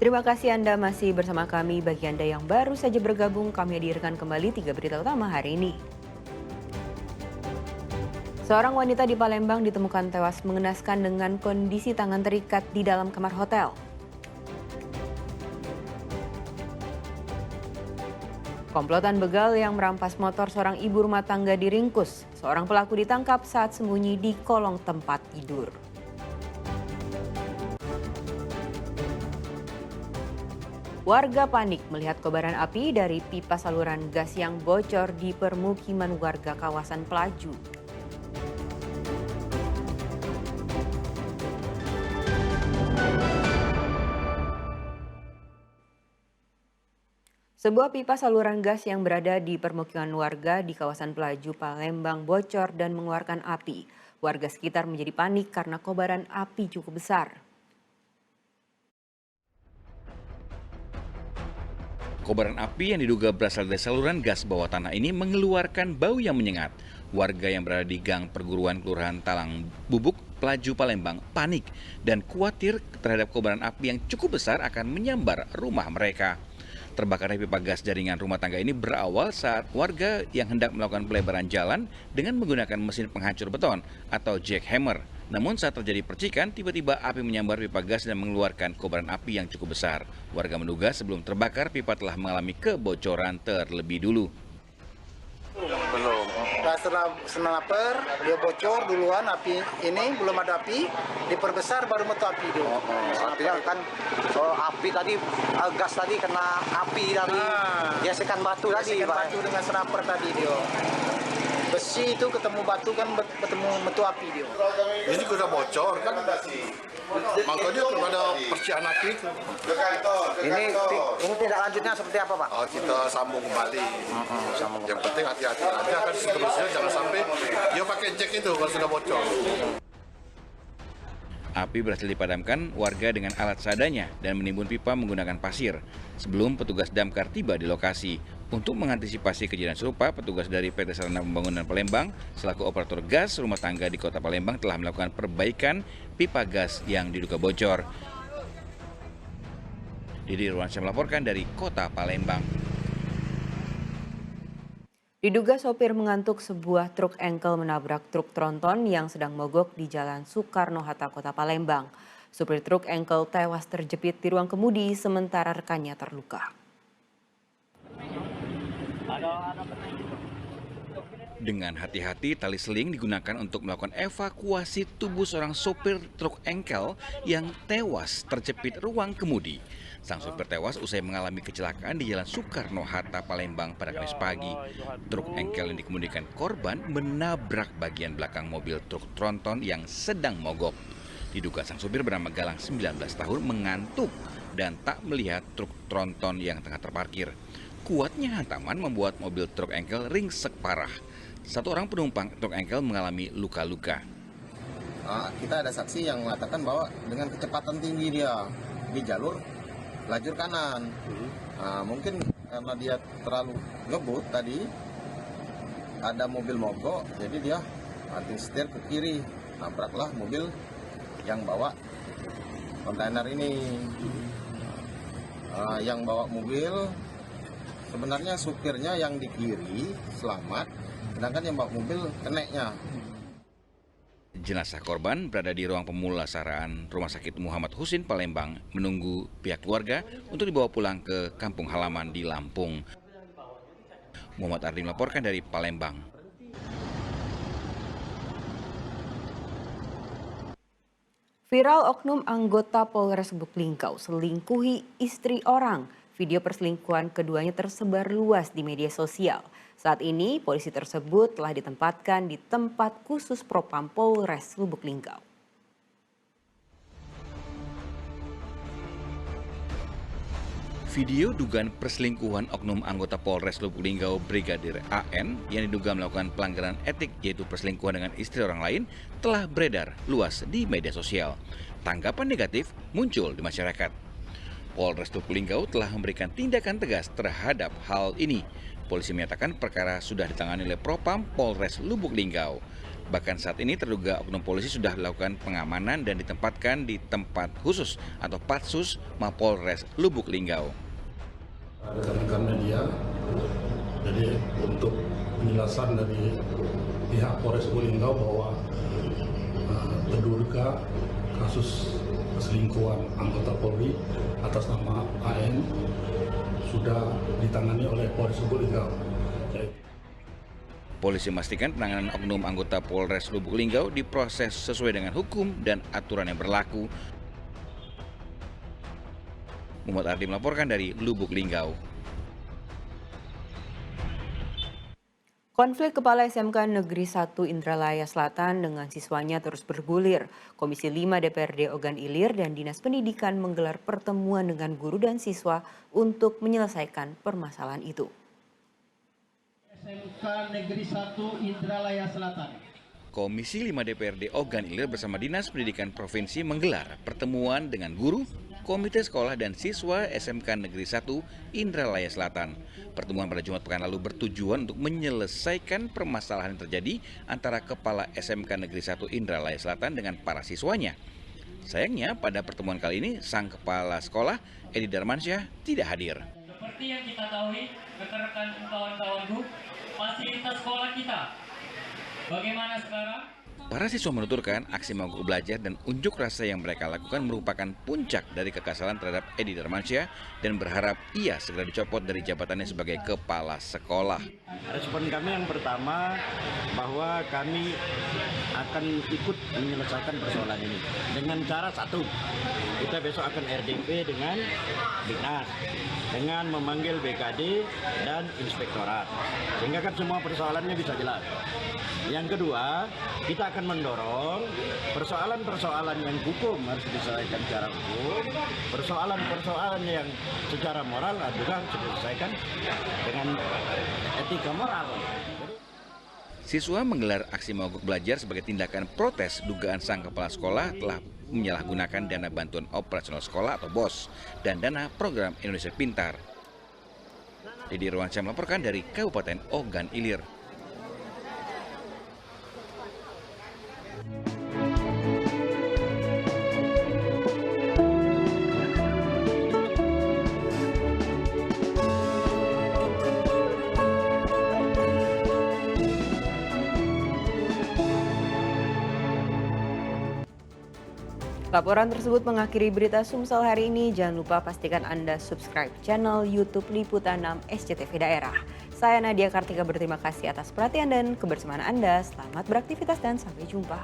Terima kasih Anda masih bersama kami. Bagi Anda yang baru saja bergabung, kami hadirkan kembali 3 berita utama hari ini. Seorang wanita di Palembang ditemukan tewas mengenaskan dengan kondisi tangan terikat di dalam kamar hotel. Komplotan begal yang merampas motor seorang ibu rumah tangga diringkus. Seorang pelaku ditangkap saat sembunyi di kolong tempat tidur. Warga panik melihat kobaran api dari pipa saluran gas yang bocor di permukiman warga kawasan Pelaju. Sebuah pipa saluran gas yang berada di permukiman warga di kawasan Pelaju, Palembang bocor dan mengeluarkan api. Warga sekitar menjadi panik karena kobaran api cukup besar. Kobaran api yang diduga berasal dari saluran gas bawah tanah ini mengeluarkan bau yang menyengat. Warga yang berada di gang perguruan Kelurahan Talang Bubuk, Pelaju, Palembang panik dan khawatir terhadap kobaran api yang cukup besar akan menyambar rumah mereka. Terbakarnya pipa gas jaringan rumah tangga ini berawal saat warga yang hendak melakukan pelebaran jalan dengan menggunakan mesin penghancur beton atau jackhammer. Namun saat terjadi percikan, tiba-tiba api menyambar pipa gas dan mengeluarkan kobaran api yang cukup besar. Warga menduga sebelum terbakar, pipa telah mengalami kebocoran terlebih dulu. Belum. Setelah sniper, dia bocor duluan, api ini belum ada api, diperbesar baru metu api dulu. Artinya kan api tadi, gas tadi kena api dari gesekan batu tadi. Gesekan batu dengan sniper tadi dia. Besi itu ketemu batu kan ketemu metu api dia. Ini sudah bocor kan, makanya kepada percikan api itu. Ini tidak lanjutnya seperti apa, Pak? Kita sambung kembali. Yang penting hati-hati aja kan, seterusnya jangan sampai dia pakai jack itu kalau sudah bocor. Api berhasil dipadamkan warga dengan alat seadanya dan menimbun pipa menggunakan pasir sebelum petugas damkar tiba di lokasi. Untuk mengantisipasi kejadian serupa, petugas dari PT Sarana Pembangunan Palembang selaku operator gas rumah tangga di Kota Palembang telah melakukan perbaikan pipa gas yang diduga bocor. Didi Ruansyah melaporkan dari Kota Palembang. Diduga sopir mengantuk, sebuah truk engkel menabrak truk tronton yang sedang mogok di Jalan Soekarno-Hatta, Kota Palembang. Supir truk engkel tewas terjepit di ruang kemudi, sementara rekannya terluka. Dengan hati-hati, tali seling digunakan untuk melakukan evakuasi tubuh seorang sopir truk engkel yang tewas terjepit ruang kemudi. Sang sopir tewas usai mengalami kecelakaan di Jalan Soekarno-Hatta, Palembang pada Kamis pagi. Truk engkel yang dikemudikan korban menabrak bagian belakang mobil truk tronton yang sedang mogok. Diduga sang sopir bernama Galang 19 tahun mengantuk dan tak melihat truk tronton yang tengah terparkir. Kuatnya hantaman membuat mobil truk engkel ringsek parah. Satu orang penumpang truk engkel mengalami luka-luka. Kita ada saksi yang mengatakan bahwa dengan kecepatan tinggi dia di jalur lajur kanan. Mungkin karena dia terlalu ngebut tadi, ada mobil mogok, jadi dia banting setir ke kiri, nabraklah mobil yang bawa kontainer ini. Yang bawa mobil sebenarnya supirnya yang di kiri selamat, sedangkan yang bawa mobil keneknya. Jenazah korban berada di ruang pemulasaraan Rumah Sakit Muhammad Husin Palembang menunggu pihak keluarga untuk dibawa pulang ke kampung halaman di Lampung. Muhammad Ardi melaporkan dari Palembang. Viral oknum anggota Polres Buklingkau selingkuhi istri orang. Video perselingkuhan keduanya tersebar luas di media sosial. Saat ini, polisi tersebut telah ditempatkan di tempat khusus Propam Polres Lubuk Linggau. Video dugaan perselingkuhan oknum anggota Polres Lubuk Linggau Brigadir AN yang diduga melakukan pelanggaran etik yaitu perselingkuhan dengan istri orang lain telah beredar luas di media sosial. Tanggapan negatif muncul di masyarakat. Polres Lubuk Linggau telah memberikan tindakan tegas terhadap hal ini. Polisi menyatakan perkara sudah ditangani oleh Propam Polres Lubuk Linggau. Bahkan saat ini terduga oknum polisi sudah dilakukan pengamanan dan ditempatkan di tempat khusus atau Patsus Mapolres Lubuk Linggau. Rekan-rekan media, jadi untuk penjelasan dari pihak Polres Lubuk Linggau bahwa terduga kasus perselingkuhan anggota Polri atas nama AN sudah ditangani oleh Polres Lubuk Linggau. Polisi memastikan penanganan oknum anggota Polres Lubuk Linggau diproses sesuai dengan hukum dan aturan yang berlaku. Muhammad Ardi melaporkan dari Lubuk Linggau. Konflik kepala SMK Negeri 1 Indralaya Selatan dengan siswanya terus bergulir. Komisi 5 DPRD Ogan Ilir dan Dinas Pendidikan menggelar pertemuan dengan guru dan siswa untuk menyelesaikan permasalahan itu. SMK Negeri 1 Indralaya Selatan. Komisi 5 DPRD Ogan Ilir bersama Dinas Pendidikan Provinsi menggelar pertemuan dengan guru, komite sekolah dan siswa SMK Negeri 1 Indralaya Selatan. Pertemuan pada Jumat pekan lalu bertujuan untuk menyelesaikan permasalahan yang terjadi antara Kepala SMK Negeri 1 Indralaya Selatan dengan para siswanya. Sayangnya pada pertemuan kali ini sang kepala sekolah Edi Darmansyah tidak hadir. Seperti yang kita tahu, rekan-rekan kawan-kawanku, fasilitas sekolah kita bagaimana sekarang? Para siswa menuturkan aksi mogok belajar dan unjuk rasa yang mereka lakukan merupakan puncak dari kekesalan terhadap Edi Darmansyah dan berharap ia segera dicopot dari jabatannya sebagai kepala sekolah. Respon kami yang pertama bahwa kami akan ikut menyelesaikan persoalan ini dengan cara satu, kita besok akan RDP dengan Dinas, dengan memanggil BKD dan Inspektorat, sehingga kan semua persoalannya bisa jelas. Yang kedua, kita akan mendorong persoalan-persoalan yang hukum harus diselesaikan secara hukum, persoalan-persoalan yang secara moral juga harus diselesaikan dengan etika moral. Siswa menggelar aksi mogok belajar sebagai tindakan protes dugaan sang kepala sekolah telah menyalahgunakan dana bantuan operasional sekolah atau BOS dan dana program Indonesia Pintar. Didi Irwansyah melaporkan dari Kabupaten Ogan Ilir. Laporan tersebut mengakhiri berita Sumsel hari ini. Jangan lupa pastikan Anda subscribe channel YouTube Liputan 6 SCTV Daerah. Saya Nadia Kartika berterima kasih atas perhatian dan kebersamaan Anda. Selamat beraktivitas dan sampai jumpa.